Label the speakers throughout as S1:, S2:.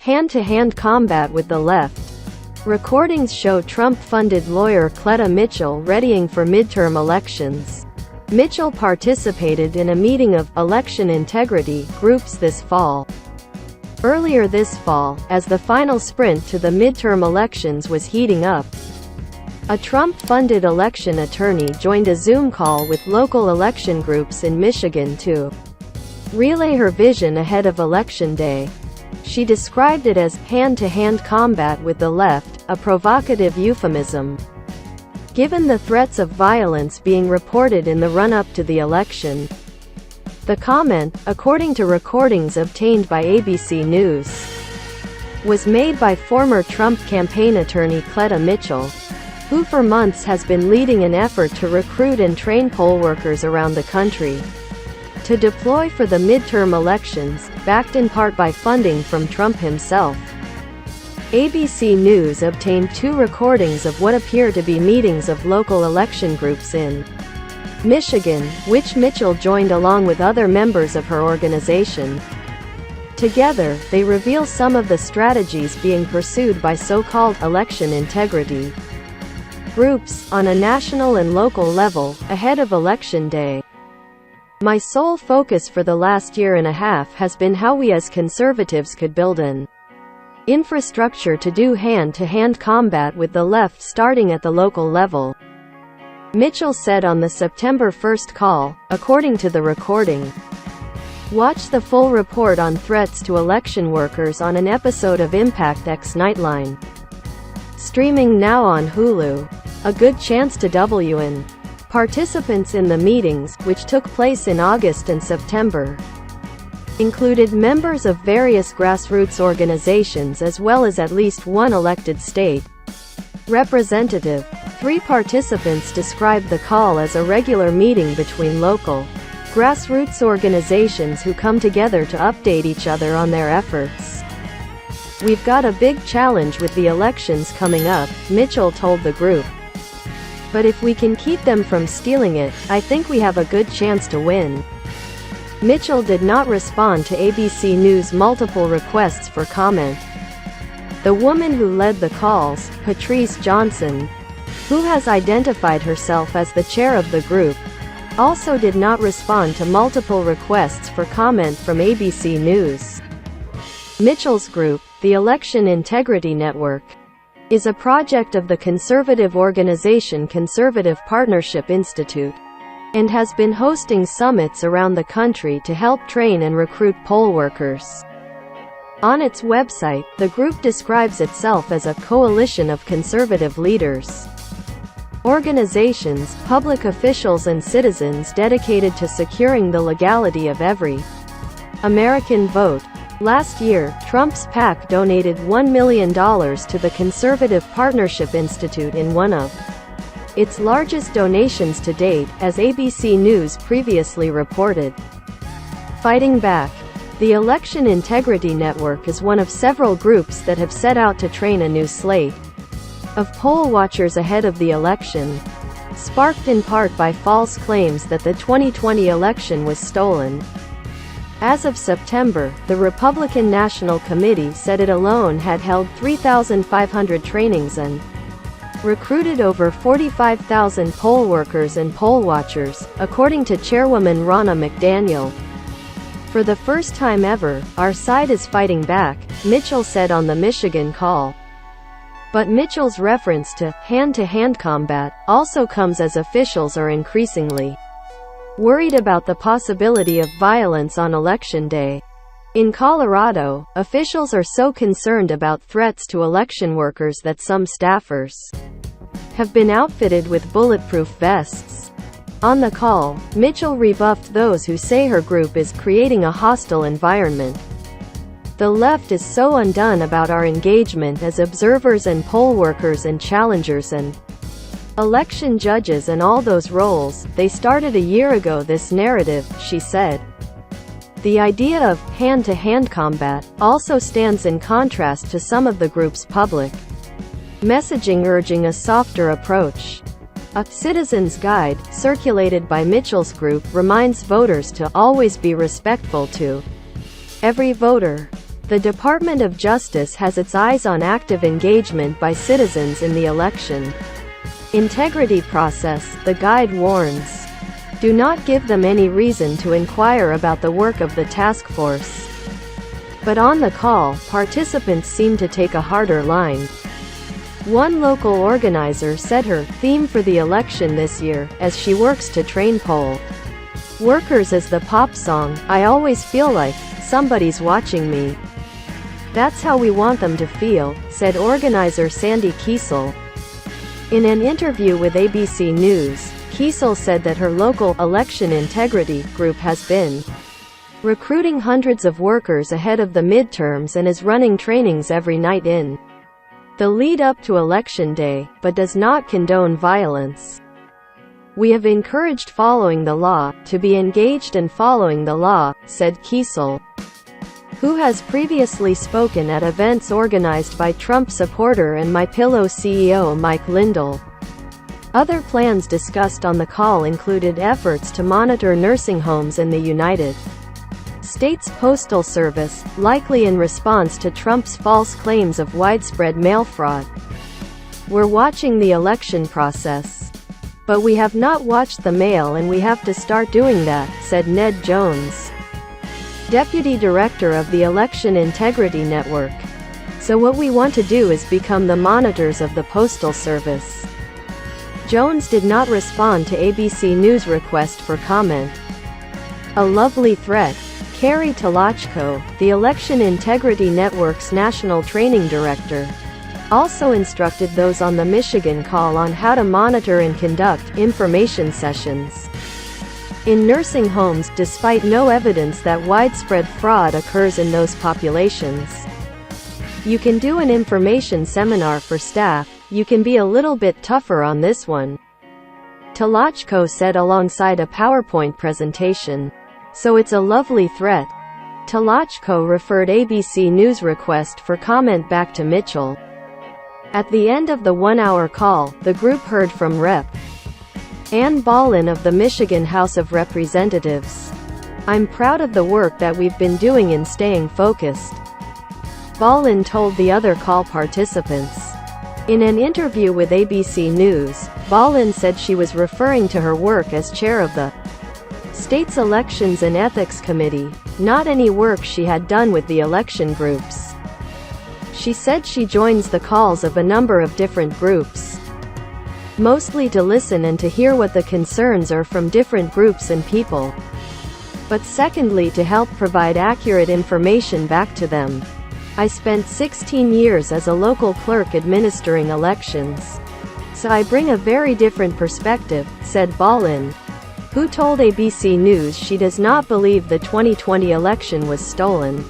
S1: hand-to-hand combat with the left. Recordings show Trump-funded lawyer Cleta Mitchell readying for midterm elections. Mitchell participated in a meeting of election integrity groups this fall. Earlier this fall, as the final sprint to the midterm elections was heating up, a Trump-funded election attorney joined a Zoom call with local election groups in Michigan to relay her vision ahead of Election Day. She described it as hand-to-hand combat with the left, a provocative euphemism, given the threats of violence being reported in the run-up to the election. The comment, according to recordings obtained by ABC News, was made by former Trump campaign attorney Cleta Mitchell, who for months has been leading an effort to recruit and train poll workers around the country to deploy for the midterm elections, backed in part by funding from Trump himself. ABC News obtained 2 recordings of what appear to be meetings of local election groups in Michigan, which Mitchell joined along with other members of her organization. Together, they reveal some of the strategies being pursued by so-called election integrity groups, on a national and local level, ahead of Election Day. My sole focus for the last year and a half has been how we as conservatives could build an infrastructure to do hand-to-hand combat with the left starting at the local level, Mitchell said on the September 1st call, according to the recording. Watch the full report on threats to election workers on an episode of Impact X Nightline. Streaming now on Hulu. A good chance to win. Participants in the meetings, which took place in August and September, included members of various grassroots organizations as well as at least one elected state representative. 3 participants described the call as a regular meeting between local grassroots organizations who come together to update each other on their efforts. We've got a big challenge with the elections coming up, Mitchell told the group. But if we can keep them from stealing it, I think we have a good chance to win. Mitchell did not respond to ABC News' multiple requests for comment. The woman who led the calls, Patrice Johnson, who has identified herself as the chair of the group, also did not respond to multiple requests for comment from ABC News. Mitchell's group, the Election Integrity Network, is a project of the conservative organization Conservative Partnership Institute, and has been hosting summits around the country to help train and recruit poll workers. On its website, the group describes itself as a coalition of conservative leaders, organizations, public officials and citizens dedicated to securing the legality of every American vote. Last year, Trump's PAC donated $1 million to the Conservative Partnership Institute in one of its largest donations to date, as ABC News previously reported. Fighting back. The Election Integrity Network is one of several groups that have set out to train a new slate of poll watchers ahead of the election, sparked in part by false claims that the 2020 election was stolen. As of September, the Republican National Committee said it alone had held 3,500 trainings and recruited over 45,000 poll workers and poll watchers, according to Chairwoman Ronna McDaniel. For the first time ever, our side is fighting back, Mitchell said on the Michigan call. But Mitchell's reference to hand-to-hand combat also comes as officials are increasingly worried about the possibility of violence on Election Day. In Colorado, officials are so concerned about threats to election workers that some staffers have been outfitted with bulletproof vests. On the call, Mitchell rebuffed those who say her group is creating a hostile environment. The left is so undone about our engagement as observers and poll workers and challengers and election judges and all those roles. They started a year ago this narrative, she said. The idea of hand-to-hand combat also stands in contrast to some of the group's public messaging urging a softer approach. A citizen's guide, circulated by Mitchell's group, reminds voters to always be respectful to every voter. The Department of Justice has its eyes on active engagement by citizens in the election integrity process, the guide warns. Do not give them any reason to inquire about the work of the task force. But on the call, participants seem to take a harder line. One local organizer said her theme for the election this year, as she works to train poll workers, is the pop song, "I always feel like somebody's watching me." That's how we want them to feel, said organizer Sandy Kiesel. In an interview with ABC News, Kiesel said that her local election integrity group has been recruiting hundreds of workers ahead of the midterms and is running trainings every night in the lead up to Election Day, but does not condone violence. "We have encouraged following the law, to be engaged and following the law," said Kiesel, who has previously spoken at events organized by Trump supporter and MyPillow CEO Mike Lindell. Other plans discussed on the call included efforts to monitor nursing homes in the United States Postal Service, likely in response to Trump's false claims of widespread mail fraud. "We're watching the election process. But we have not watched the mail, and we have to start doing that," said Ned Jones, Deputy Director of the Election Integrity Network. "So what we want to do is become the monitors of the Postal Service." Jones did not respond to ABC News' request for comment. A lovely threat. Carrie Talachko, the Election Integrity Network's National Training Director, also instructed those on the Michigan call on how to monitor and conduct information sessions in nursing homes, despite no evidence that widespread fraud occurs in those populations. "You can do an information seminar for staff. You can be a little bit tougher on this one," Talachko said alongside a PowerPoint presentation. "So it's a lovely threat." Talachko referred ABC News' request for comment back to Mitchell. At the end of the one-hour call, the group heard from Rep. Ann Ballin of the Michigan House of Representatives. "I'm proud of the work that we've been doing in staying focused," Ballin told the other call participants. In an interview with ABC News, Ballin said she was referring to her work as chair of the state's Elections and Ethics Committee, not any work she had done with the election groups. She said she joins the calls of a number of different groups, mostly to listen and to hear what the concerns are from different groups and people, but secondly to help provide accurate information back to them. "I spent 16 years as a local clerk administering elections, so I bring a very different perspective," said Ballin, who told ABC News she does not believe the 2020 election was stolen.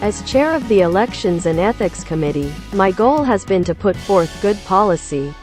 S1: "As chair of the Elections and Ethics Committee, my goal has been to put forth good policy